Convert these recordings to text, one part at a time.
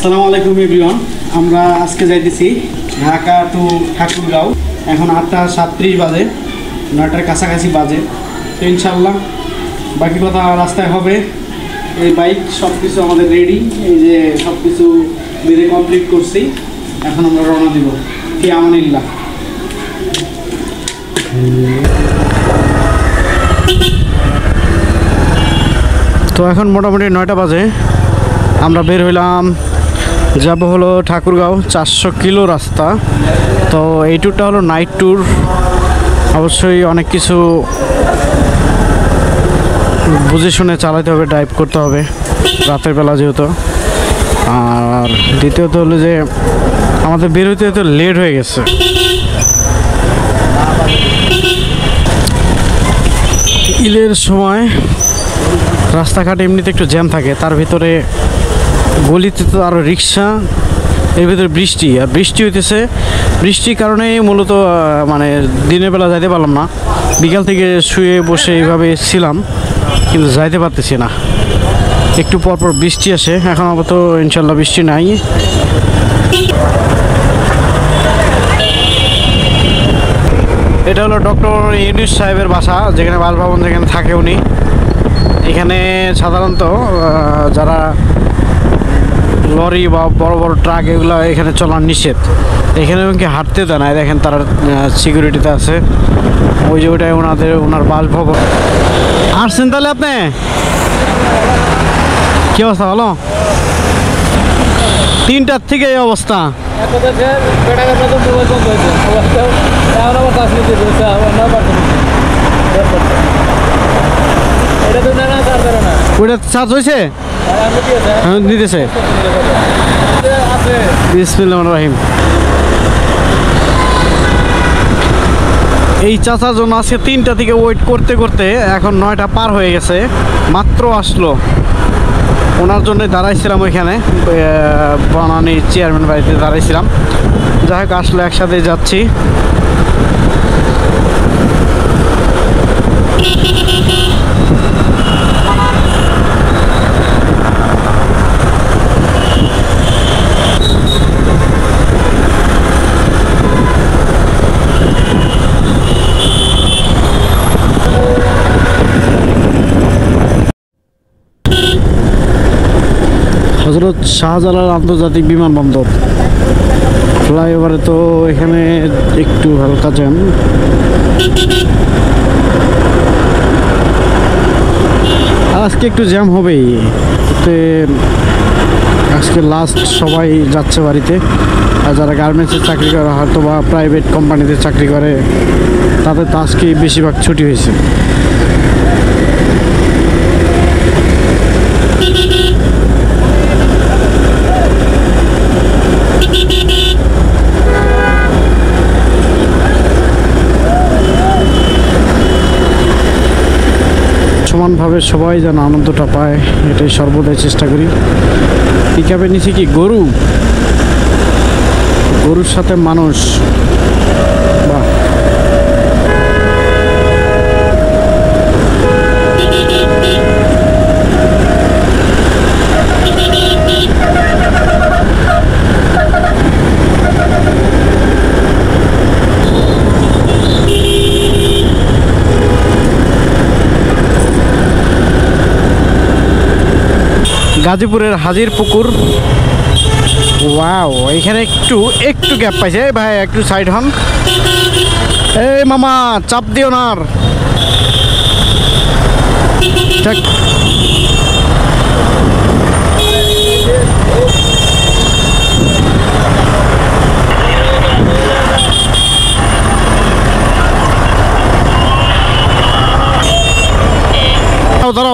আসসালামু আলাইকুম এভরিওয়ান। আমরা আজকে যাইতেছি ঢাকা টু ঠাকুরগাঁও। এখন 8:37 বাজে, 9টার কাছাকাছি বাজে। তো ইনশাল্লাহ বাকি কথা রাস্তায় হবে। এই বাইক সব কিছু আমাদের রেডি, এই যে সব কিছু বেঁধে কমপ্লিট করছি। এখন আমরা রওনা দিব। কি আমানিল্লাহ। তো এখন মোটামুটি 9টা বাজে। আমরা বের হইলাম, যাব হলো ঠাকুরগাঁও। 400 কিলো রাস্তা। তো এই ট্যুরটা হলো নাইট ট্যুর। অবশ্যই অনেক কিছু বুঝে শুনে চালাতে হবে, ড্রাইভ করতে হবে রাতের বেলা যেহেতু। আর দ্বিতীয়ত হলো যে আমাদের বের হইতে তো লেট হয়ে গেছে। ঈদের সময় রাস্তাঘাট এমনিতে একটু জ্যাম থাকে, তার ভিতরে গলিতে তো আরও রিক্সা, এর ভিতরে বৃষ্টি, আর বৃষ্টি হইতেছে। বৃষ্টির কারণে মূলত মানে দিনের বেলা যাইতে পারলাম না। বিকাল থেকে শুয়ে বসে এইভাবে ছিলাম, কিন্তু যাইতে পারতেছি না। একটু পরপর বৃষ্টি আসে, এখন আপাতত ইনশাল্লাহ বৃষ্টি নাই। এটা হলো ডক্টর ইউনূস সাহেবের বাসা, যেখানে বাসভবন যেখানে থাকে উনি। এখানে সাধারণত যারা লরি বা বড় বড় ট্রাক এগুলো এখানে চলার নিষেধ। এখানে কি হাঁটতে দেয় না, দেখেন তারা সিকিউরিটিতে আছে। ওই যে ওইটাই ওনার বাসভবন। আসছেন তাহলে আপনি? কি অবস্থা? ভালো? 3টার থেকে এই অবস্থা। ওইটা চার্জ হয়েছে? দিতেছে। বিসমিল্লাহির রহিম। এই চাচার জন্য আজকে 3টা থেকে ওয়েট করতে করতে এখন 9টা পার হয়ে গেছে। মাত্র আসলো, ওনার জন্য দাঁড়াইছিলাম ওইখানে, বনানী চেয়ারম্যান বাড়িতে দাঁড়াইছিলাম। যাই হোক আসলে একসাথে যাচ্ছি। হযরত শাহজালাল আন্তর্জাতিক বিমানবন্দর, ফ্লাইওভারে তো এখানে একটু হালকা জ্যাম। আজকে একটু জ্যাম হবেই, আজকে লাস্ট সবাই যাচ্ছে বাড়িতে। আর যারা গার্মেন্টসের চাকরি করে, হয়তো বা প্রাইভেট কোম্পানিতে চাকরি করে, তাদের তো আজকে বেশিরভাগ ছুটি হয়েছে। সমানভাবে সবাই যেন আনন্দটা পায়, এটাই সর্বদাই চেষ্টা করি। পিকআপের নিচে কি গরুর সাথে মানুষ, বাহ। গাজীপুরের হাজির পুকুর। ওয়াও, এখানে একটু গ্যাপ পাইছে। ভাই একটু সাইড হন। এই মামা, চাপ দিও না।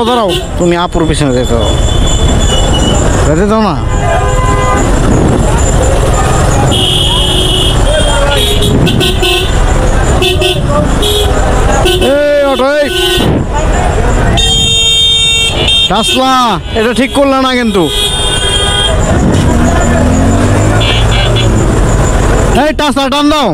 দাঁড়াও, তুমি আপুর পিছনে যেতে দাও না। টাসলা, এটা ঠিক করলে না কিন্তু। এই টাসলা টান দাও।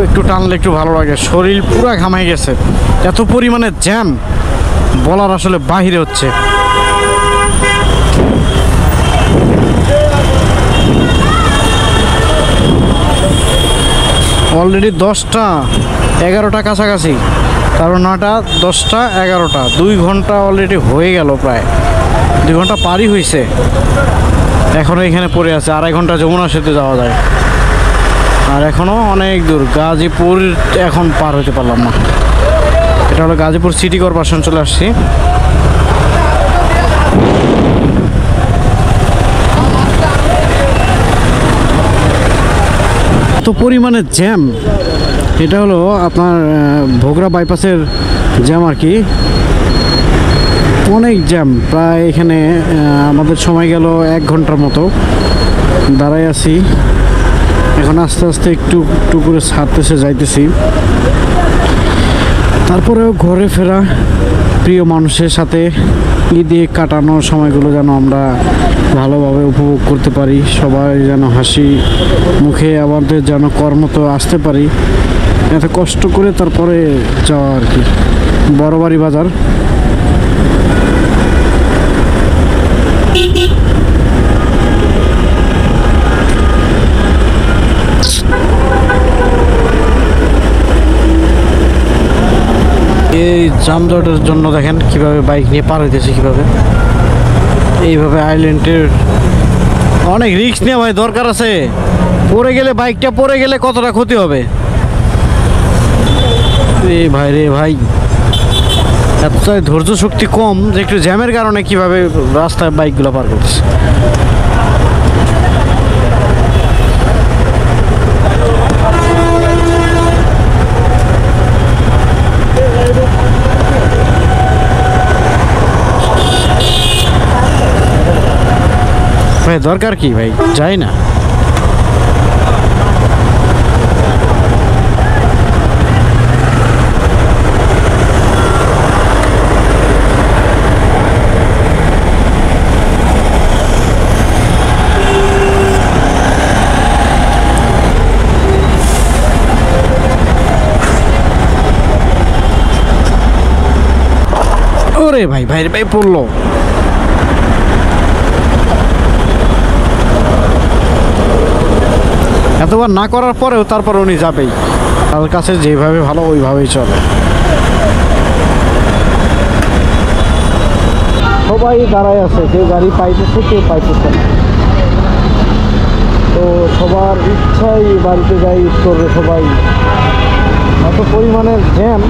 একটু টানলে একটু ভালো লাগে, শরীর পুরা ঘামাই গেছে, এত পরিমাণে জ্যাম বলার আসলে বাহিরে হচ্ছে। অলরেডি 10টা 11টা কাছাকাছি, তারপর 9টা 10টা 11টা, 2 ঘন্টা অলরেডি হয়ে গেল, প্রায় 2 ঘন্টা পারই হয়েছে। এখনও এখানে পড়ে আছে, 2.5 ঘন্টা যমুনা সেতু যাওয়া যায়, আর এখনও অনেক দূর। গাজীপুর এখন পার হতে পারলাম না। এটা হলো গাজীপুর সিটি কর্পোরেশন, চলে আসছি। এত পরিমাণে জ্যাম, এটা হলো আপনার ভোগড়া বাইপাসের জ্যাম আর কি, অনেক জ্যাম। প্রায় এখানে আমাদের সময় গেল 1 ঘন্টার মতো দাঁড়াই আছি। এখন আস্তে আস্তে একটু একটু করে ছাড়তেছে, যাইতেছি। তারপরেও ঘরে ফেরা, প্রিয় মানুষের সাথে ঈদে কাটানো সময়গুলো যেন আমরা ভালোভাবে উপভোগ করতে পারি, সবাই যেন হাসি মুখে আমাদের যেন কর্মত আসতে পারি, এত কষ্ট করে তারপরে যাওয়া আর কি। বড়বাড়ি বাজার, এই যানজটের জন্য দেখেন কিভাবে বাইক নিয়ে পার হইতেছে, কিভাবে এইভাবে আইল্যান্ডের অনেক রিস্ক নেওয়া ভাই দরকার আছে। পড়ে গেলে, বাইকটা পড়ে গেলে কতটা ক্ষতি হবে রে ভাই, রে ভাই এতটাই ধৈর্য শক্তি কম যে একটু জ্যামের কারণে কিভাবে রাস্তায় বাইকগুলো পার করতেছে। ভাই দরকার কি ভাই, যাই না। ওরে ভাই, ভাই ভাই পড়লো। এতবার না করার পরেও তারপর উনি যাবেই, তার কাছে যেভাবে ভালো ওইভাবেই চলে। সবাই দাঁড়ায় আছে, কেউ গাড়ি পাইতেছে, কেউ পাইতেছে না। তো সবার ইচ্ছাই বাড়িতে যাই ঈদ করবে সবাই। এত পরিমাণের জ্যাম,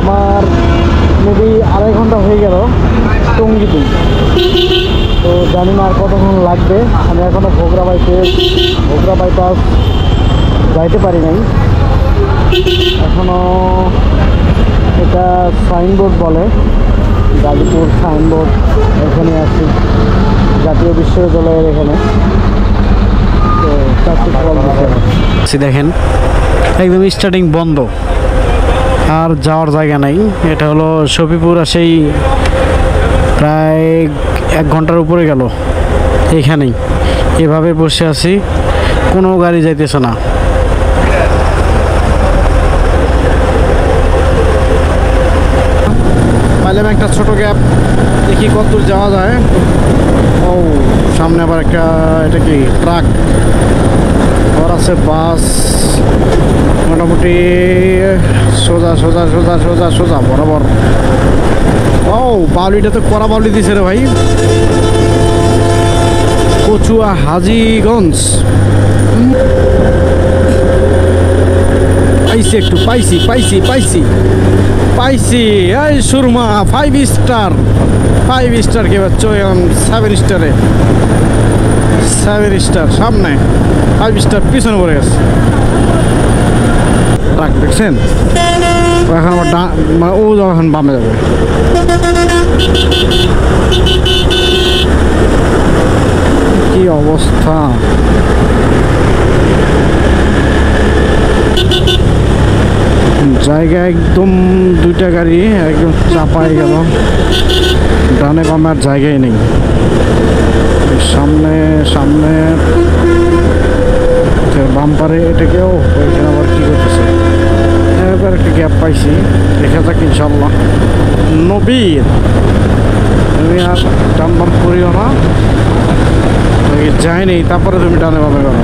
আমার মেবি 2.5 ঘন্টা হয়ে গেল টঙ্গিতে। তো জানি না আর কতক্ষণ লাগবে। আমি এখনও ভোগড়া বাইপাস যাইতে পারি নাই এখনও। এটা সাইনবোর্ড বলে, গাজীপুর সাইনবোর্ড, এখানে আছি জাতীয় বিশ্ববিদ্যালয়ের এখানে। তো দেখেন একদম স্টার্টিং বন্ধ, আর যাওয়ার জায়গা নাই। এটা হলো শফিপুর, সেই প্রায় 1 ঘন্টার উপরে গেল এখানেই এভাবে বসে আছি, কোনো গাড়ি যাইতেছে না। পাইলাম একটা ছোট গ্যাপ, দেখি কত দূর যাওয়া যায়। ও সামনে আবার একটা, এটা কি ট্রাক, আর আছে বাস। মোটামুটি সোজা সোজা সোজা সোজা সোজা বরাবর। ও বাউলিটা তো কড়া বাউলি দিছে রে ভাই। কচুয়া হাজীগঞ্জ পাইছি, একটু পাইছি পাইছি পাইছি পাইছি। এই সুরমা 5 স্টার, 5 স্টার কে বাচ্চো, 7 স্টারে, 7 স্টার সামনে, 5 স্টার পিছনে পড়ে গেছে। ট্রাক দেখছেন, এখন আমার মানে ও যখন বামে যাবে। কি অবস্থা, জায়গা একদম, 2টা গাড়ি একদম চাপাই গেল, ডানে বামে আর জায়গায় নেই। সামনে সামনে বাম্পারে এটাকেও ওইখানে আবার কী করতেছে। এবার একটা গ্যাপ পাইছি, দেখা যাক ইনশাল্লাহ। নবীর তুমি আর ডান বাম করিও না, যায়নি তারপরে তুমি ডানে বামে করো।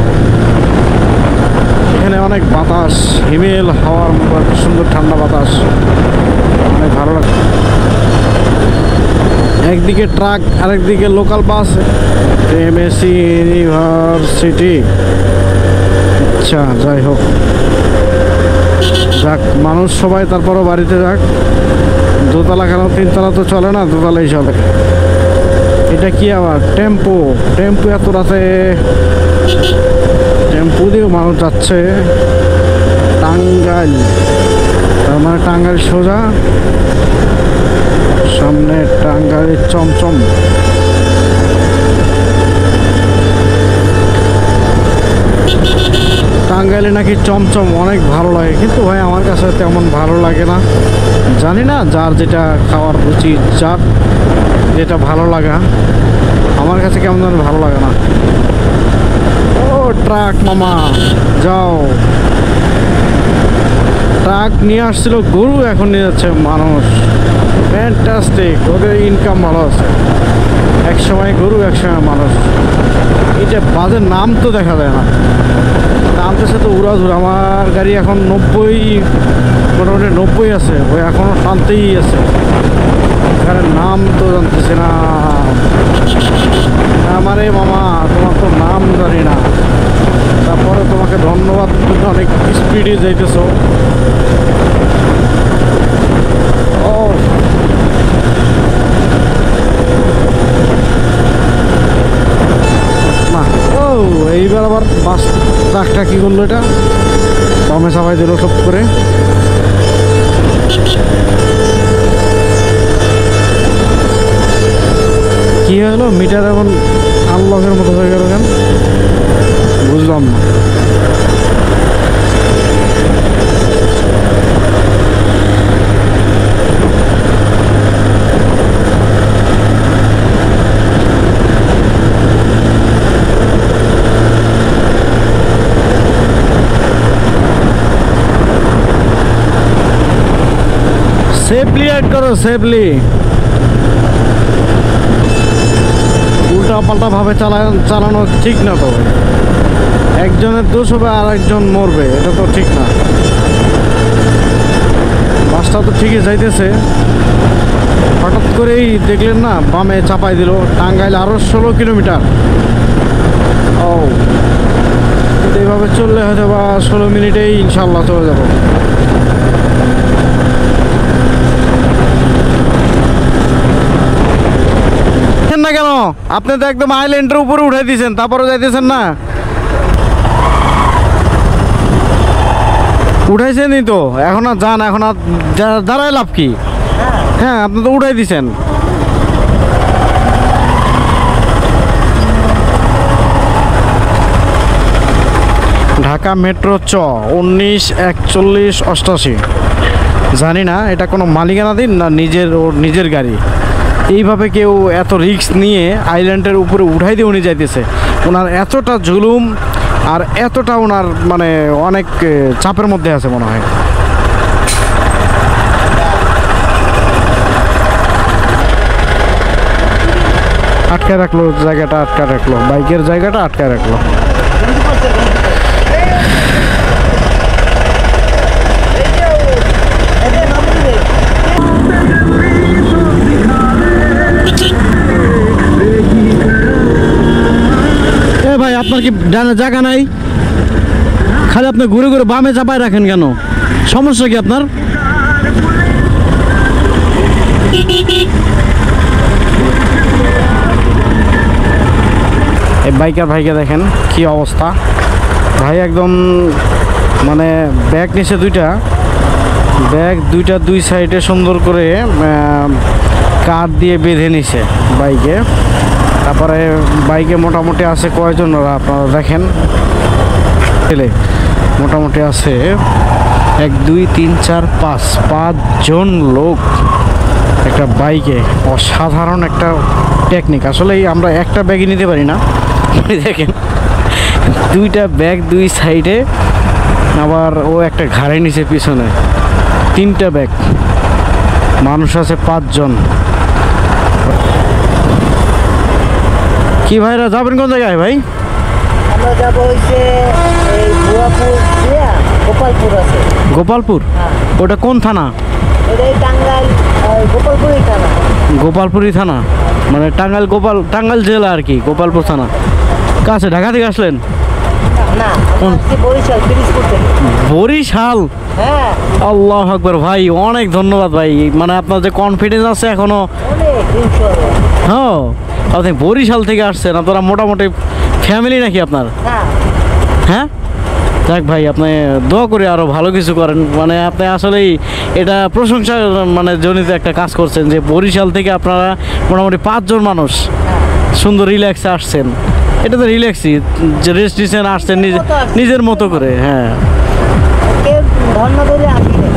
এখানে অনেক বাতাস, হিমেল হাওয়ার মতো একটা সুন্দর ঠান্ডা বাতাস, অনেক ভালো লাগে। একদিকে ট্রাক আরেকদিকে লোকাল বাস, এমএসসি ইউনিভার্সিটি। আচ্ছা যাই হোক, যাক মানুষ সবাই তারপরও বাড়িতে যাক। দোতলা কেন, তিনতলা তো চলে না, দোতলাই চলে। এটা কি আবার টেম্পো? টেম্পো এত রাতে টেম্পো দিয়েও মানুষ যাচ্ছে। টাঙ্গাইল, তার মানে টাঙ্গাইল সোজা, সামনে টাঙ্গাইলের চমচম। টাঙ্গাইলে নাকি চমচম অনেক ভালো লাগে, কিন্তু ভাই আমার কাছে তেমন ভালো লাগে না। জানি না, যার যেটা খাওয়ার রুচি, যার যেটা ভালো লাগা, আমার কাছে কেমন যেন ভালো লাগে না। ও ট্রাক মামা যাও। ট্রাক নিয়ে আসছিল গরু, এখন নিয়ে যাচ্ছে মানুষ। ফ্যান্টাস্টিক, ওদের ইনকাম ভালো আছে। এক সময় গরু, এক সময় মানুষ। এই যে বাজের নাম তো দেখা যায় না, নামতেছে তো উড়াধুরা। আমার গাড়ি এখন 90, মোটামুটি 90 আছে, ওই এখনও শান্তিই আছে। গাড়ির নাম তো জানতেছে না। আমারে মামা, তোমার তো নাম জানি না, তারপরে তোমাকে ধন্যবাদ, তুমি অনেক স্পিডে যাইতেছো। ও না, ও এইবার আবার বাস ট্রাকটা কি করলো, এটা বামে চাপাই দিল সব করে। কি হলো, মিটার এমন আনলকের মতো হয়ে গেল কেন, বুঝলাম না। সেফলি অ্যাড করো, সেফলি। উল্টা পাল্টা ভাবে চালানো ঠিক না তো। একজনের দোষ হবে আর একজন মরবে, এটা তো ঠিক না। বাসটা তো ঠিকই যাইতেছে, হঠাৎ করেই দেখলেন না বামে চাপাই দিল। টাঙ্গাইল আরও 16 কিলোমিটার। ও এইভাবে চললে হয়তো বা 16 মিনিটেই ইনশাল্লাহ চলে যাব। না কেন, আপনি তো একদম আইল্যান্ডের উপরে উঠাই দিয়েছেন, তারপরে যাইতেছেন না। উঠাইছেনই তো, এখন আর যান, এখন আর দাঁড়ায় লাভ কি? হ্যাঁ, আপনি তো উঠাই দিয়েছেন। ঢাকা মেট্রো 194188। জানি না এটা কোনো মালিকানাধীন না ওর নিজের গাড়ি। এইভাবে কেউ এত রিস্ক নিয়ে আইল্যান্ডের উপরে উঠাই দিয়ে উনি যাইতেছে। ওনার এতটা জুলুম আর এতটা ওনার মানে অনেক চাপের মধ্যে আছে মনে হয়। আটকায় রাখলো জায়গাটা, আটকায় রাখলো বাইকের জায়গাটা, আটকায় রাখলো। ভাই আপনার কি ডানে জায়গা নাই? খালি আপনি ঘুরে ঘুরে বামে চাপায় রাখেন কেন? সমস্যা কি আপনার? এই বাইকার ভাইকে দেখেন কি অবস্থা। ভাই একদম মানে ব্যাগ নিচে দুই সাইডে সুন্দর করে কাঠ দিয়ে বেঁধে নিছে বাইকে। তারপরে বাইকে মোটামুটি আছে কয়জন ওরা আপনারা দেখেন, মোটামুটি আছে 1 2 3 4 5 জন লোক একটা বাইকে। অসাধারণ একটা টেকনিক। আসলে আমরা একটা ব্যাগই নিতে পারি না। দেখেন দুইটা ব্যাগ দুই সাইডে, আবার ও একটা ঘাড়ে নিচে পিছনে, 3টা ব্যাগ। মানুষ আছে 5 জন। কি ভাইরা যাবেন কোন জায়গায় ভাই? আমরা যাবো হইছে এই ভুয়াপুর দিয়া গোপালপুর আছে। গোপালপুর? হ্যাঁ। ওটা কোন থানা? এটা এই টাঙ্গাইল গোপালপুরই থানা। গোপালপুরি থানা মানে টাঙ্গাইল জেলা আর কি, গোপালপুর থানা কাছে। ঢাকা থেকে আসলেন? না, আমরা আসছি বরিশাল, পিরিজপুর থেকে। বরিশাল? হ্যাঁ। আল্লাহু আকবার ভাই, অনেক ধন্যবাদ ভাই। মানে আপনার যে কনফিডেন্স আছে এখনো। অনেক ইনশাআল্লাহ। হ্যাঁ, আপনি বরিশাল থেকে আসছেন, আপনারা মোটামুটি ফ্যামিলি নাকি আপনার? হ্যাঁ। হ্যাঁ, যাক ভাই, আপনি দোয়া করে আরো ভালো কিছু করেন। মানে আপনি আসলেই এটা প্রশংসা মানে জনিত একটা কাজ করছেন যে বরিশাল থেকে আপনারা মোটামুটি 5 জন মানুষ সুন্দর রিল্যাক্সে আসছেন। এটা তো রিল্যাক্সই, যে রেস্ট নিচ্ছেন, আসছেন নিজের মতো করে। হ্যাঁ, কেউ ধর্ম ধরে আসি না।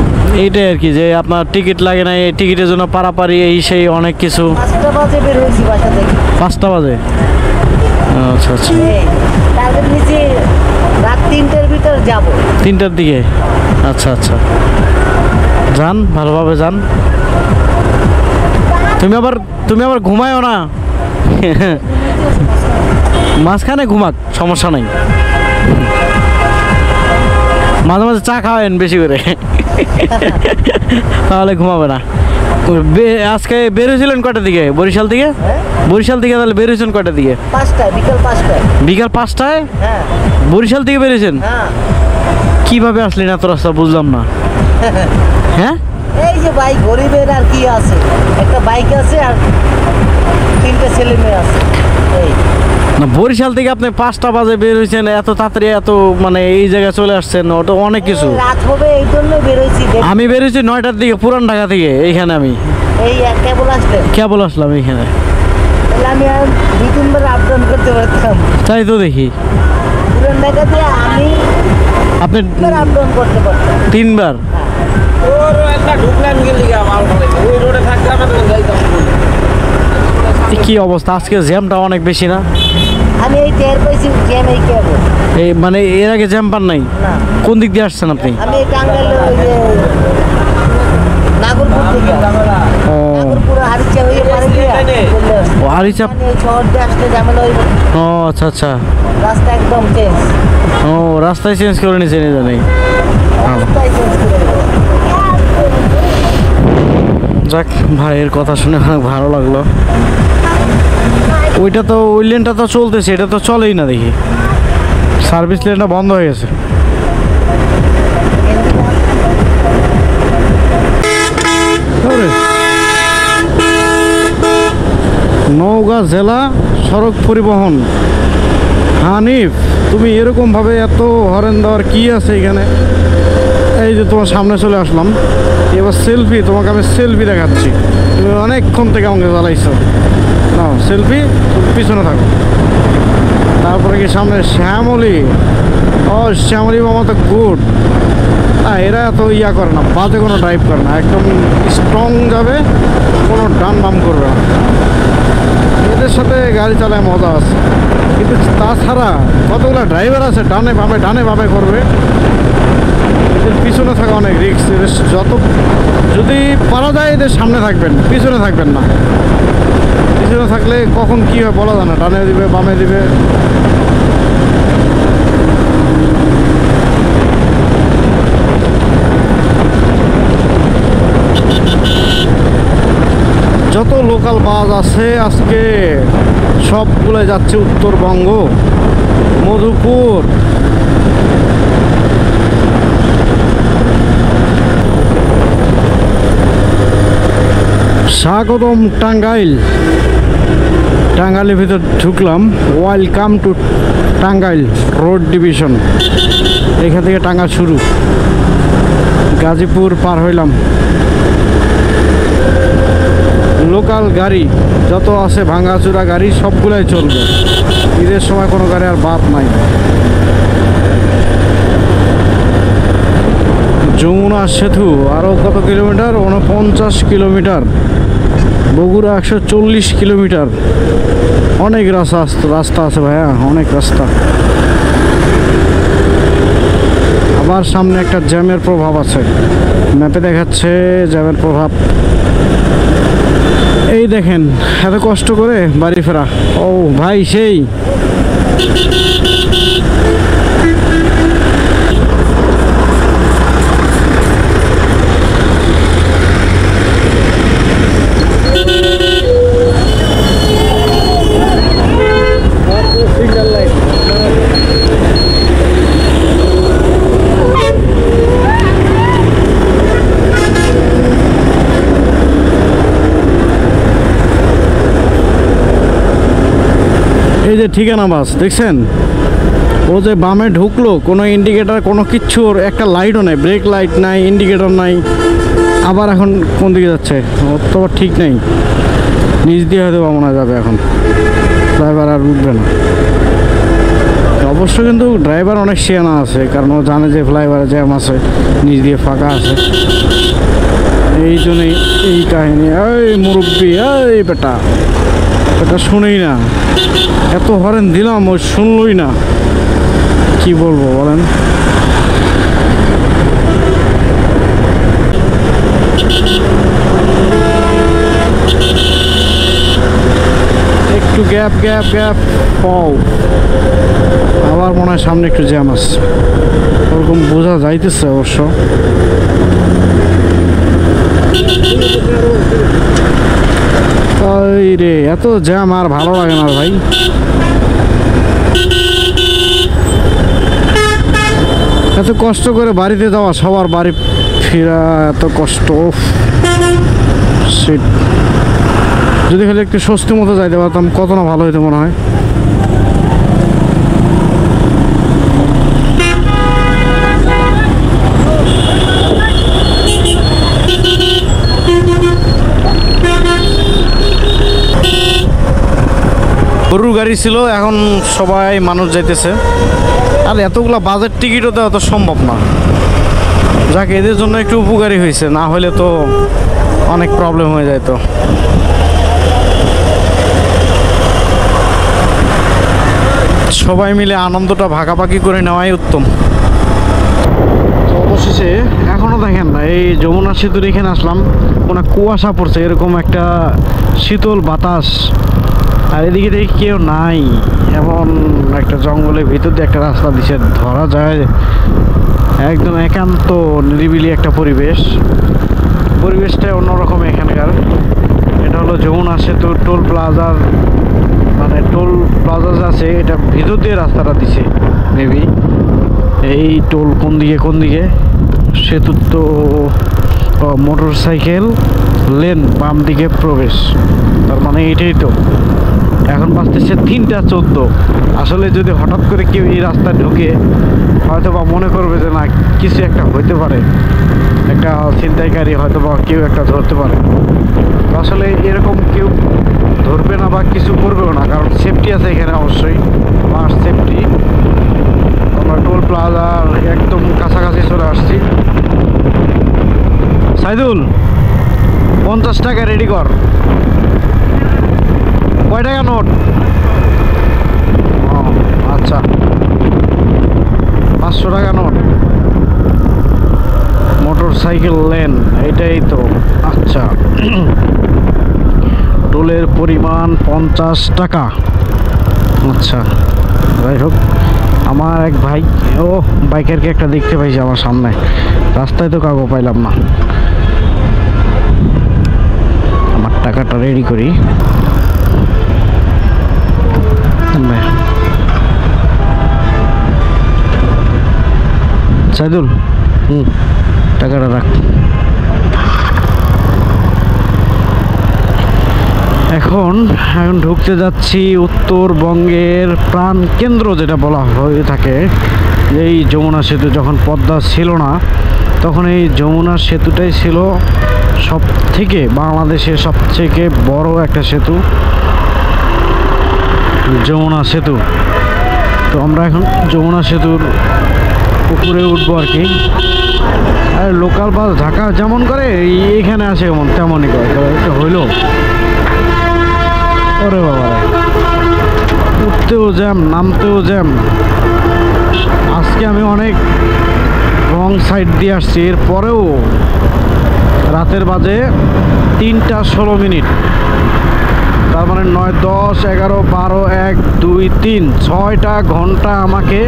এইটাই আর কি, যে আপনার টিকিট লাগে না, এই টিকিটের জন্য পারাপারি এই সেই অনেক কিছু। 5টা বাজে বের হয়েছি বাসা থেকে। 5টা বাজে? আচ্ছা আচ্ছা। এই তারপর নিচে রাত 3টার ভিতর যাব। 3টার দিকে? আচ্ছা আচ্ছা, যান, ভালোভাবে যান। তুমি আবার ঘুমায়ও না? মাঝখানে ঘুমাক, সমস্যা নাই। মাঝে মাঝে চা খাওয়েন বেশি করে, তাহলে ঘুমাবে না। আজকে বের হয়েছিলেন কটার দিকে বরিশাল থেকে? বরিশাল থেকে তাহলে বের হয়েছেন কটার দিকে? 5টায়, বিকাল 5টায়। বিকাল 5টায়? হ্যাঁ। বরিশাল থেকে বেরিয়েছেন? হ্যাঁ। কিভাবে আসলেন এত রাস্তা, বুঝলাম না। হ্যাঁ, এই যে বাইক, গরিবের আর কি আছে, একটা বাইক আছে আর 3টে ছেলে মেয়ে আছে। এই না, বরিশাল থেকে আপনি 5টা বাজে বের হয়েছেন, এত তাড়াতাড়ি এত মানে এই জায়গায় চলে আসছেন, ওটা অনেক কিছু। এই রাত হবে এই জন্য বেরোইছি। আমি বেরিয়েছি 9টার দিকে পুরান ঢাকা থেকে। এইখানে আমি এই কেবল আসলেন? কেবল আসলাম এইখানে। তাহলে আমি আর 2-3 বার আপ ডাউন করতে পারতাম। তাই তো দেখি পুরান ঢাকা দিয়ে আমি আপনি আপ ডাউন করতে পারতাম। 3বার। কি অবস্থা আজকে, জ্যামটা অনেক বেশি না? আমি এই টের পাইছি জ্যাম এই কেবল। এই মানে এর আগে জ্যাম পান নাই? না, কোন দিক দিয়ে আসছেন আপনি? আমি এই টাঙ্গাইল ওই যে নাগরপুর থেকে। ও, নাগরপুর হারিচা হয়ে পারে দিয়া চলে আসছি। ও হারিচা। মানে এই শহর দিয়ে আসলে ঝামেলা হইব। ও আচ্ছা আচ্ছা। রাস্তা একদম চেঞ্জ। ও, রাস্তায় চেঞ্জ করে নিয়েছে নিজে নেই। রাস্তায় চেঞ্জ করে দেবো। যাক, ভাইয়ের কথা শুনে অনেক ভালো লাগলো। ওই লেনটা তো চলতেছে, এটা তো চলেই না দেখি, সার্ভিস লেনটা বন্ধ হয়ে গেছে। নওগাঁ জেলা সড়ক পরিবহন। হানিফ, তুমি এরকমভাবে এত হরেন দেওয়ার কি আছে এখানে? এই যে তোমার সামনে চলে আসলাম, এবার সেলফি, তোমাকে আমি সেলফি দেখাচ্ছি। তুমি অনেকক্ষণ থেকে আমাকে জ্বালাইছো, নাও সেলফি, পিছনে থাকো। তারপরে কি সামনে শ্যামলী। ও, শ্যামলী মামা তো গুড। এরা এত ইয়া করে না, বাজে কোনো ড্রাইভ করে না, একদম স্ট্রং যাবে, কোনো ডান বাম করবে না। এদের সাথে গাড়ি চালায় মজা আছে, কিন্তু তাছাড়া কতগুলো ড্রাইভার আছে ডানে বামে করবে। এদের পিছনে থাকা অনেক রিস্ক। এদের যদি পারা যায় এদের সামনে থাকবেন, পিছনে থাকবেন না। পিছনে থাকলে কখন কী হয় বলা যায় না, ডানে দিবে বামে দিবে। যত লোকাল বাস আছে আজকে সবগুলো যাচ্ছে উত্তরবঙ্গ, মধুপুর। স্বাগতম টাঙ্গাইল। টাঙ্গাইলের ভিতর ঢুকলাম। Welcome to Tangail road division. এখান থেকে টাঙ্গাইল শুরু, গাজীপুর পার হইলাম। লোকাল গাড়ি যত আছে ভাঙাচুরা গাড়ি সবগুলাই চলবে, ঈদের সময় কোনো গাড়ি আর বাদ নাই। যমুনা সেতু আরও কত কিলোমিটার? 49 কিলোমিটার। বগুড়া 140 কিলোমিটার। অনেক রাস্তা আছে ভাইয়া, অনেক রাস্তা। আবার সামনে একটা জ্যামের প্রভাব আছে, ম্যাপে দেখাচ্ছে জ্যামের প্রভাব। এই দেখেন এত কষ্ট করে বাড়ি ফেরা। ও ভাই সেই এই যে ঠিকানা বাস দেখছেন, ও যে বামে ঢুকলো, কোনো ইন্ডিকেটার কোনো কিচ্ছু, ওর একটা লাইটও নাই, ব্রেক লাইট নাই, ইন্ডিকেটর নাই। আবার এখন কোন দিকে যাচ্ছে ওর তো ঠিক নেই, নিচ দিয়ে হয়তো মনে হয় যাবে এখন, ড্রাইভার আর উঠবে না। অবশ্য কিন্তু ড্রাইভার অনেক শিয়ানা আছে, কারণ ও জানে যে ফ্লাইওভারে জ্যাম আছে, নিচ দিয়ে ফাঁকা আছে, এই জন্যই এই কাহিনী। এই মুরব্বি, এই বেটা এটা শুনেই না, এত হরেন দিলাম ও শুনলই না, কি বলবো বলেন। একটু গ্যাপ গ্যাপ গ্যাপ পাও, আবার মনে হয় সামনে একটু জ্যাম আছে, ওরকম বোঝা যাইতেছে অবশ্য। ওই রে এত জ্যাম আর ভালো লাগে না ভাই। এত কষ্ট করে বাড়িতে যাওয়া, সবার বাড়ি ফেরা এত কষ্ট। Shit. যদি খালি একটু স্বস্তি মতো যাইতে পারতাম কত না ভালো হইতো মনে হয়। গরুর গাড়ি ছিল, এখন সবাই মানুষ যাইতেছে, আর এতগুলা বাজেট টিকিটও দেওয়া তো সম্ভব না। যাক এদের জন্য একটু উপকারী হয়েছে, না হলে তো অনেক প্রবলেম হয়ে যায়। তো সবাই মিলে আনন্দটা ভাগাভাগি করে নেওয়াই উত্তম। তো অবশেষে এখনও দেখেন না, এই যমুনা সেতুর এখানে আসলাম, কোনো কুয়াশা পড়ছে, এরকম একটা শীতল বাতাস, আর এদিকে দেখি কেউ নাই, এমন একটা জঙ্গলের ভিতর দিয়ে একটা রাস্তা দিছে, ধরা যায় একদম একান্ত নিরিবিলি একটা পরিবেশটা অন্যরকম এখানকার। এটা হলো যমুনা সেতু টোল প্লাজার, মানে টোল প্লাজা আছে, এটা ভিতর দিয়ে রাস্তাটা দিছে মেবি। এই টোল কোন দিকে সেতুর তো মোটর সাইকেল লেন বাম দিকে প্রবেশ, তার মানে এটাই তো। এখন বাজতেছে 3:14। আসলে যদি হঠাৎ করে কেউ এই রাস্তায় ঢুকে, হয়তো বা মনে করবে যে না কিছু একটা হইতে পারে, একটা ছিনতাইকারী হয়তো বা কেউ একটা ধরতে পারে। আসলে এরকম কেউ ধরবে না বা কিছু করবেও না, কারণ সেফটি আছে এখানে, অবশ্যই মাস্ট সেফটি। আমরা টোল প্লাজার একদম কাছাকাছি চলে আসছি। সাইদুল 50 টাকা রেডি কর। কয় টাকা নোট? ও আচ্ছা, 500 টাকা নোট। মোটর সাইকেল লেন এটাই তো। আচ্ছা, টোলের পরিমাণ 50 টাকা। আচ্ছা যাই হোক, আমার এক ভাই, ও বাইকারকে একটা দেখতে পাইছি আমার সামনে, রাস্তায় তো কাগজ পাইলাম না। আমার টাকাটা রেডি করি। সাইদুল, টাকাটা রাখ। এখন ঢুকতে যাচ্ছি উত্তরবঙ্গের প্রাণ কেন্দ্র, যেটা বলা হয়ে থাকে। এই যমুনা সেতু যখন পদ্মা ছিল না, তখন এই যমুনা সেতুটাই ছিল সব থেকে বাংলাদেশের সবথেকে বড় একটা সেতু, যমুনা সেতু। তো আমরা এখন যমুনা সেতুর উপরে উঠবো আর কি। আর লোকাল বাস ঢাকা যেমন করে এইখানে আসে এমন তেমনই করে, তো এটা হইলো। ওরে বাবা, উঠতেও জ্যাম, নামতেও জ্যাম, আজকে আমি অনেক রং সাইড দিয়ে আসছি, এরপরেও রাতের বাজে 3:16, তার মানে 9, 10, 11, 12, 1, 2, 3, 6টা ঘন্টা আমাকে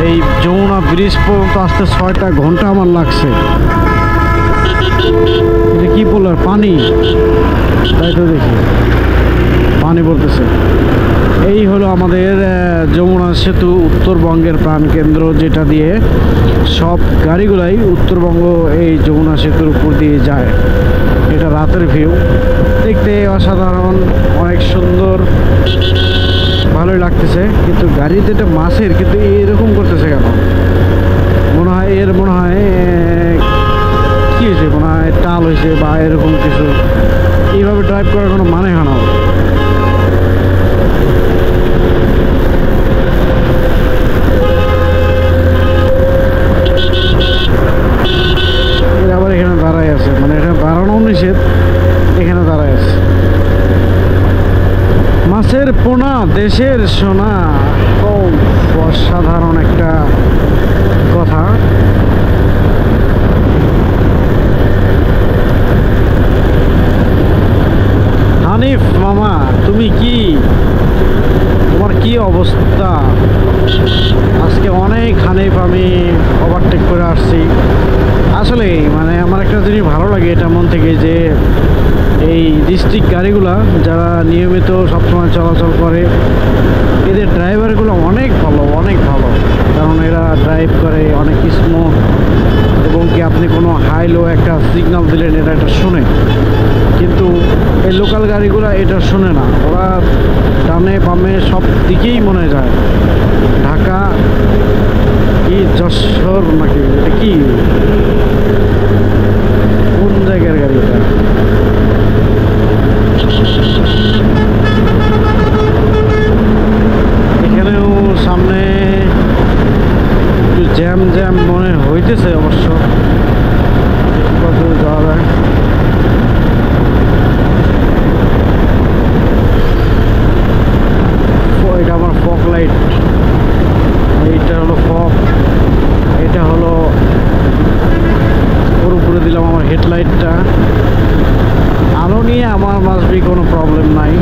এই যমুনা ব্রিজ পর্যন্ত আসতে 6টা ঘন্টা আমার লাগছে। এটা কি বললো পানি, তাই তো দেখি পানি বলতেছে। এই হলো আমাদের যমুনা সেতু, উত্তরবঙ্গের প্রাণকেন্দ্র, যেটা দিয়ে সব গাড়িগুলাই উত্তরবঙ্গ এই যমুনা সেতুর উপর দিয়ে যায়। এটা রাতের ভিউ, দেখতে অসাধারণ, অনেক সুন্দর, ভালোই লাগতেছে। কিন্তু গাড়িতে এটা মাছের, কিন্তু এরকম করতেছে কেন? মনে হয় কি হয়েছে, মনে হয় টাল হয়েছে বা এরকম কিছু। এইভাবে ড্রাইভ করার কোনো মানে হয় না। আবার এখানে দাঁড়ায় আছে, মানে এখানে দাঁড়ানো নিষেধ, এখানে দাঁড়ায় আছে। মাছের পোনা দেশের সোনা, খুব অসাধারণ একটা কথা। হানিফ মামা, তুমি তোমার কি অবস্থা? আজকে অনেক হানিফ আমি ওভারটেক করে আসছি। আসলে মানে আমার একটা জিনিস ভালো লাগে এটা মন থেকে, যে এই ডিস্ট্রিক্ট গাড়িগুলা যারা নিয়মিত সবসময় চলাচল করে, এদের ড্রাইভারগুলো অনেক ভালো, অনেক ভালো। কারণ এরা ড্রাইভ করে অনেক স্মুথ, এবং কি আপনি কোনো হাই লো একটা সিগন্যাল দিলেন এরা এটা শুনে। কিন্তু এই লোকাল গাড়িগুলো এটা শুনে না, ওরা ডানে বামে সব দিকেই মনে যায়। ঢাকা কি যশোর নাকি, এটা কি কোন জায়গার গাড়িটা? এখানেও সামনে একটু জ্যাম মনে হইতেছে, অবশ্য কত যাওয়া যায়। এটা আমার ফগ লাইট, এইটা হলো ফগ, এটা হলো ওর উপরে দিলাম আমার হেডলাইটটা। আলো নিয়ে আমার মাসবি কোনো প্রবলেম নাই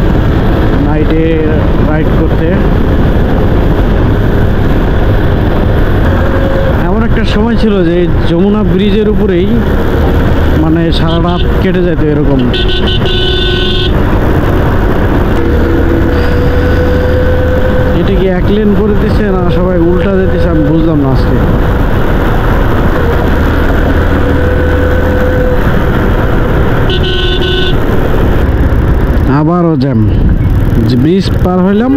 নাইটে রাইড করতে। এমন একটা সময় ছিল যে যমুনা ব্রিজের উপরেই মানে সারা রাত কেটে যেত এরকম। এটা কি এক লেন করে দিচ্ছে না সবাই উল্টা যেতেছে, আমি বুঝলাম না আজকে। আবারও জ্যাম, ব্রিজ পার হইলাম,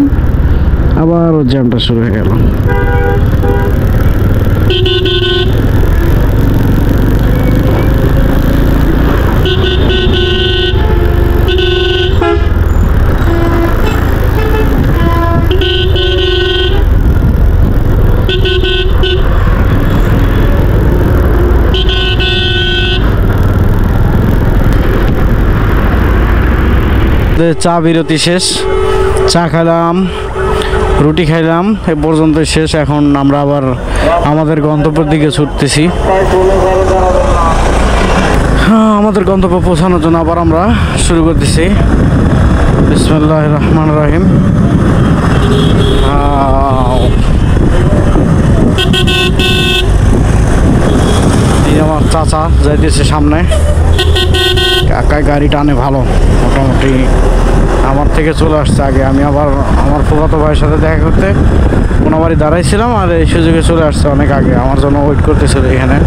আবারও জ্যামটা শুরু হয়ে গেল। চা বিরতি শেষ, চা খাইলাম, রুটি খাইলাম, এ পর্যন্ত শেষ। এখন আমরা আবার আমাদের গন্তব্যের দিকে ছুটতেছি। আমাদের গন্তব্য পৌঁছানোর জন্য আবার আমরা শুরু করতেছি। বিসমিল্লাহির রহমানির রহিম। আমার চাচা যাইতেছে সামনে, কাকায় গাড়ি টানে ভালো, মোটামুটি আমার থেকে চলে আসছে আগে। আমি আবার আমার ফুফাতো ভাইয়ের সাথে দেখা করতে কোনোবারই দাঁড়াইছিলাম, আর এই সুযোগে চলে আসছে অনেক আগে, আমার জন্য ওয়েট করতেছিল এখানে।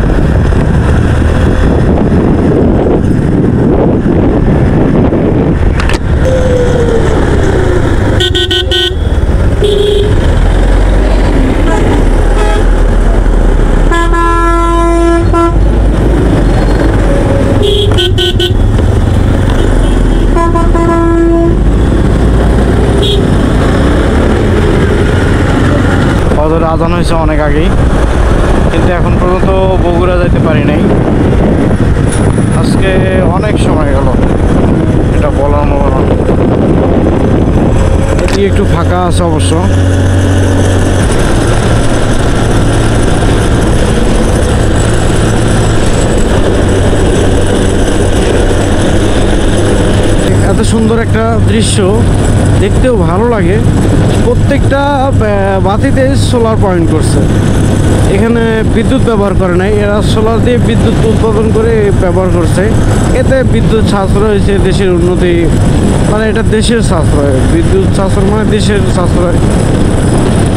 আজান হয়েছে অনেক আগেই, কিন্তু এখন পর্যন্ত বগুড়া যাইতে পারি নাই। আজকে অনেক সময় গেল, এটা বলার মতো না। এটি একটু ফাঁকা আছে অবশ্য। সুন্দর একটা দৃশ্য, দেখতেও ভালো লাগে। প্রত্যেকটা বাতিতে সোলার পয়েন্ট করছে, এখানে বিদ্যুৎ ব্যবহার করে নাই, এরা সোলার দিয়ে বিদ্যুৎ উৎপাদন করে ব্যবহার করছে। এতে বিদ্যুৎ সাশ্রয় হয়েছে, দেশের উন্নতি, মানে এটা দেশের সাশ্রয়, বিদ্যুৎ সাশ্রয় মানে দেশের সাশ্রয়।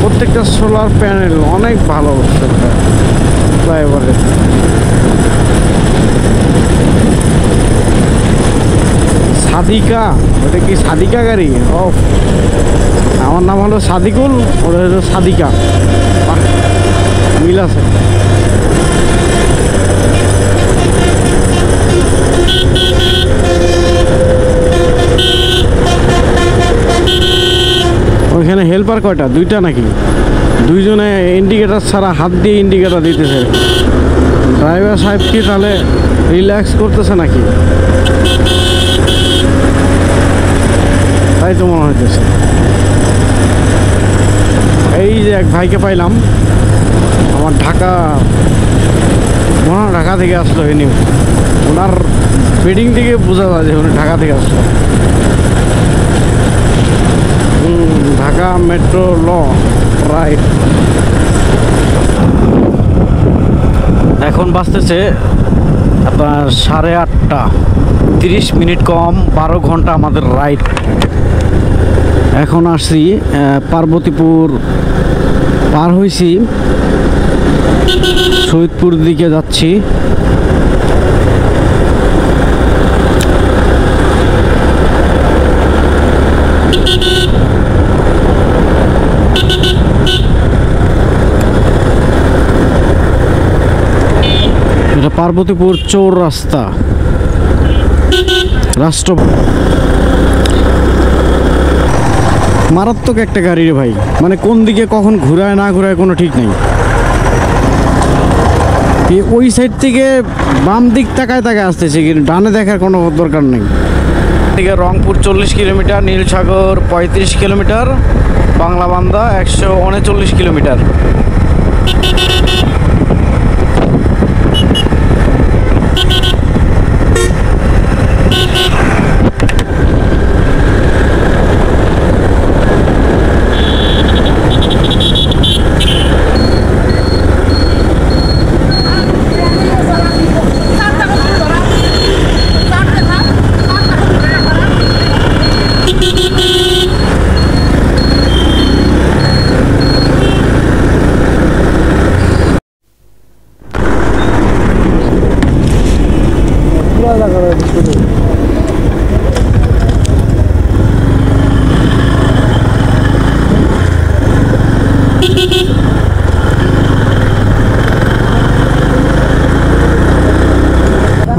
প্রত্যেকটা সোলার প্যানেল অনেক ভালো হচ্ছে ফ্লাইওভারে। সাদিকা, ওটা কি সাদিকা গাড়ি? ও, আমার নাম হলো সাদিকুল, ওটা হলো সাদিকা। বাহ, মিল আছে। ওইখানে হেল্পার কয়টা? দুইটা নাকি? দুইজনে ইন্ডিকেটার ছাড়া হাত দিয়ে ইন্ডিকেটার দিতেছে। ড্রাইভার সাহেব কি তাহলে রিল্যাক্স করতেছে নাকি? তাই তো মনে হইতেছে। এই যে এক ভাইকে পাইলাম, আমার ঢাকা, মনে হয় ঢাকা থেকে আসলো। এনি ওনার বেডিং থেকে বোঝা যায় যে উনি ঢাকা থেকে আসলো। ঢাকা মেট্রো ল রাইট। এখন বাজতেছে আপনার 8:30, 30 মিনিট কম, 12 ঘন্টা আমাদের রাইড। এখন আসছি পার্বতীপুর পার হয়েছি, শহীদপুর দিকে যাচ্ছি। এটা পার্বতীপুর চৌর রাস্তা, রাষ্ট্র। মারাত্মক একটা গাড়ি রে ভাই, মানে কোন দিকে কখন ঘুরায় না ঘুরায় কোনো ঠিক নেই। ওই সাইড থেকে বাম দিক তাকায় তাকায় আসতেছে, কিন্তু ডানে দেখার কোনো দরকার নেই। থেকে Rangpur 40 kilometre, Nilsagar 35 kilometre, Banglabandha 139 kilometre.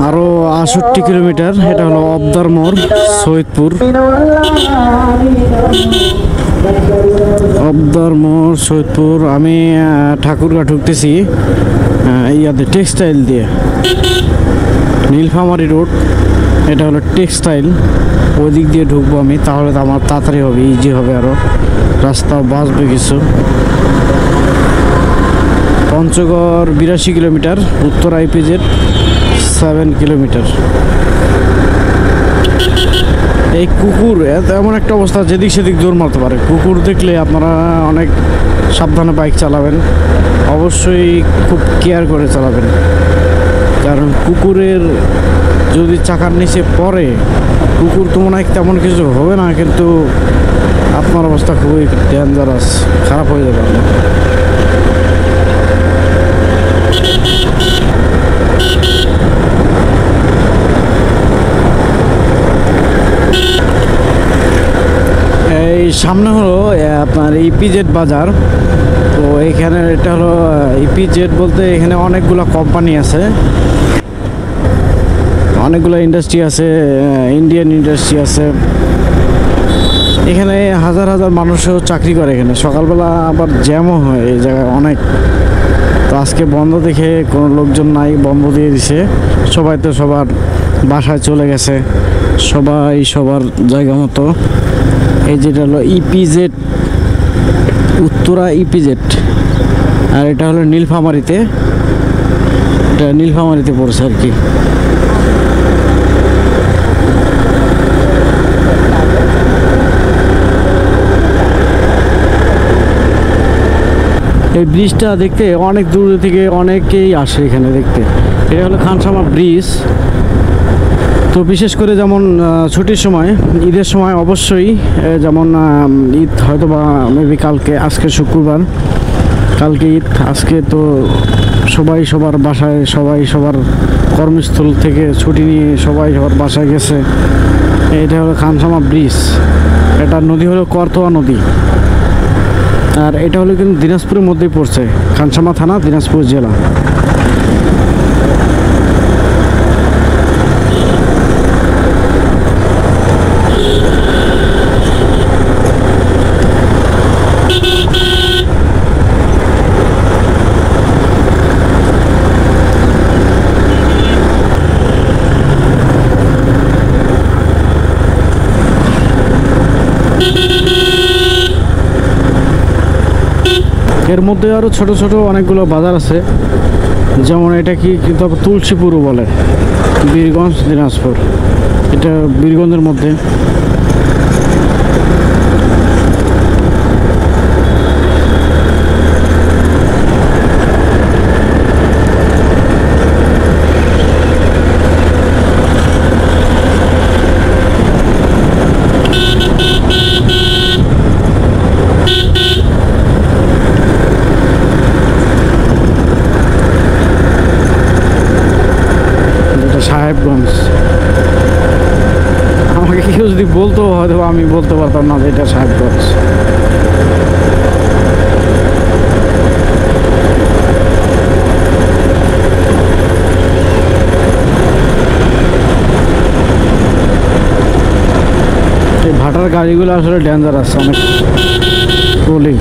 আরো 68 কিলোমিটার। এটা হলো অবদার মোড়, সৈয়দপুর। অবদার মোড়, সৈয়দপুর। আমি ঠাকুরগাঁ ঢুকতেছি ইয়াতে টেক্সটাইল দিয়ে, নীলফামারী রোড। এটা হলো টেক্সটাইল, ওই দিক দিয়ে ঢুকবো আমি, তাহলে তো আমার তাড়াতাড়ি হবে, ইজি হবে, আরও রাস্তা বাঁচবে কিছু। পঞ্চগড় 82 কিলোমিটার, উত্তর আইপিজেড 7 কিলোমিটার। এই কুকুর এমন একটা অবস্থা, যেদিক সেদিক জোর মারতে পারে। কুকুর দেখলে আপনারা অনেক সাবধানে বাইক চালাবেন, অবশ্যই খুব কেয়ার করে চালাবেন, কারণ কুকুরের যদি চাকার নিচে পড়ে, কুকুর তো মনে হয় তেমন কিছু হবে না, কিন্তু আপনার অবস্থা খুবই ডেঞ্জারাস, খারাপ হয়ে যাবে আপনার। এই সামনে হলো আপনার ইপিজেড বাজার। তো এখানে এটা হলো ইপিজেড বলতে এখানে অনেকগুলো কোম্পানি আছে, অনেকগুলো ইন্ডাস্ট্রি আছে, ইন্ডিয়ান ইন্ডাস্ট্রি আছে। এখানে হাজার হাজার মানুষও চাকরি করে এখানে। সকালবেলা আবার জ্যামও হয় এই জায়গায় অনেক। তো আজকে বন্ধ দেখে কোনো লোকজন নাই, বন্ধ দিয়ে দিছে। সবাই তো সবার বাসায় চলে গেছে, সবাই সবার জায়গা মতো। এই যেটা হলো ইপিজেড, উত্তরা ইপিজেড, আর এটা হলো নীলফামারীতে, এটা নীলফামারীতে পড়ছে আর কি। এই ব্রিজটা দেখতে অনেক দূর থেকে অনেকেই আসে এখানে দেখতে। এটা হলো খানসামা ব্রিজ। তো বিশেষ করে যেমন ছুটির সময়, ঈদের সময় অবশ্যই, যেমন ঈদ হয়তো বা মেবি কালকে, আজকে শুক্রবার, কালকে ঈদ, আজকে তো সবাই সবার বাসায়, সবাই সবার কর্মস্থল থেকে ছুটি নিয়ে সবাই সবার বাসায় গেছে। এটা হলো খানসামা ব্রিজ। এটা নদী হলো করতোয়া নদী। আর এটা হলো কিন্তু দিনাজপুরের মধ্যেই পড়ছে, খানসামা থানা, দিনাজপুর জেলা। এর মধ্যে আরও ছোট ছোট অনেকগুলো বাজার আছে, যেমন এটা কি কিন্তু তুলসীপুরও বলে, বীরগঞ্জ, দিনাজপুর। এটা বীরগঞ্জের মধ্যে। সাহেবগঞ্জ। আমাকে কেউ যদি বলতো হয়তো আমি বলতে পারতাম না যে এটা সাহেবগঞ্জ। এই ভাটার গাড়িগুলো আসলে ডেঞ্জারাস, অনেক ট্রোলিং।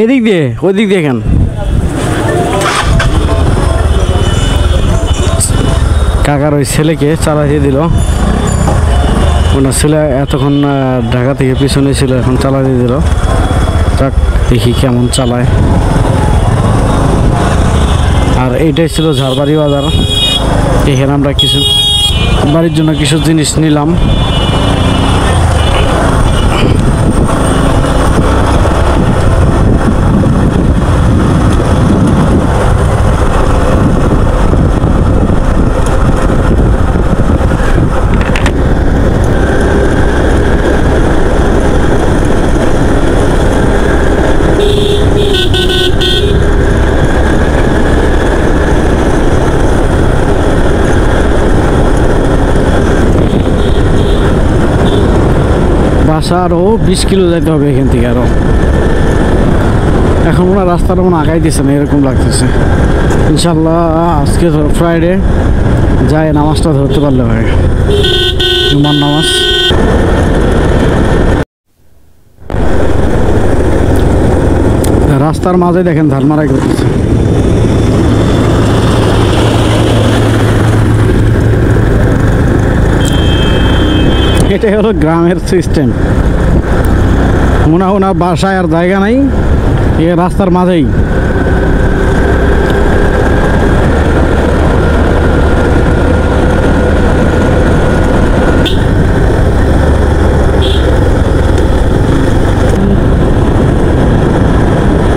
এদিক দিয়ে ওই দিক দিয়ে কেন? কাকার ওই ছেলেকে চালাতে দিল, ওনার ছেলে এতক্ষণ ঢাকা থেকে পিছনে ছিল, এখন চালাতে দিল। যাক, দেখি কেমন চালায়। আর এইটাই ছিল ঝাড়বাড়ি বাজার। এখানে আমরা কিছু বাড়ির জন্য কিছু জিনিস নিলাম। বাসা আরও 20 কিলো যাইতে হবে এখান থেকে আরও। এখন ওনার রাস্তাটা মনে আগাই দিচ্ছে না, এরকম লাগতেছে। ইনশাল্লাহ আজকে ফ্রাইডে যায়, নামাজটা ধরতে পারলে হয়, জুমার নামাজ। রাস্তার মাঝে দেখেন ধারমারাই করতেছে। এটাই হলো গ্রামের সিস্টেম। ওনার বাসায় আর জায়গা নাই, এ রাস্তার মাঝেই।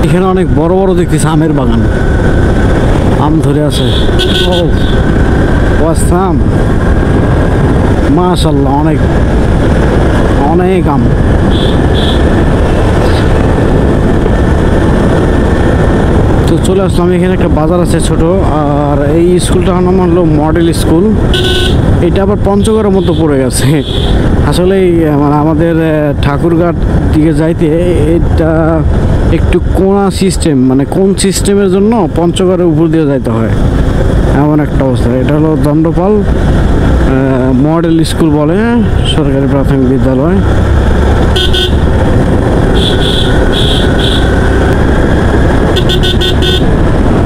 এখানে অনেক বড় বড় দেখতেছি আমের বাগান, আম ধরে আছে। ও আম, মাশাআল্লাহ, অনেক অনেক আম। তো চলে আসলাম, এখানে একটা বাজার আছে ছোট। আর এই স্কুলটার নাম হলো মডেল স্কুল। এটা আবার পঞ্চগড়ের মতো পড়ে গেছে আসলে। মানে আমাদের ঠাকুরঘাট দিকে যাইতে এটা একটু কোনা সিস্টেম, মানে কোন সিস্টেমের জন্য পঞ্চগড়ের উপর দিয়ে যাইতে হয়, এমন একটা অবস্থা। এটা হলো দণ্ডপাল মডেল স্কুল বলে, সরকারি প্রাথমিক বিদ্যালয়।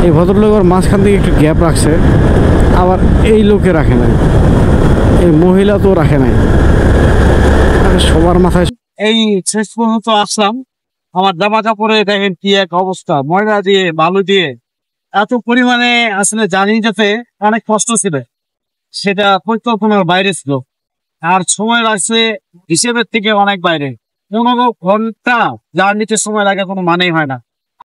এই ভদ্রলোক ওর মাঝখান থেকে একটু গ্যাপ রাখছে, আবার এই লোকে রাখে নাই, এই মহিলা তো রাখে নাই। সবার মাথায় এই শেষ পর্যন্ত আসলাম। আমার জামা কাপড়ে দেখেন কি এক অবস্থা, ময়লা দিয়ে বালু দিয়ে এত পরিমাণে আসলে জানি যাতে অনেক কষ্ট ছিল, সেটা পরিকল্পনার বাইরে ছিল। আর সময় লাগছে হিসেবের থেকে অনেক বাইরে। 15 ঘন্টা জার্নিতে সময় লাগে কোনো মানেই হয় না।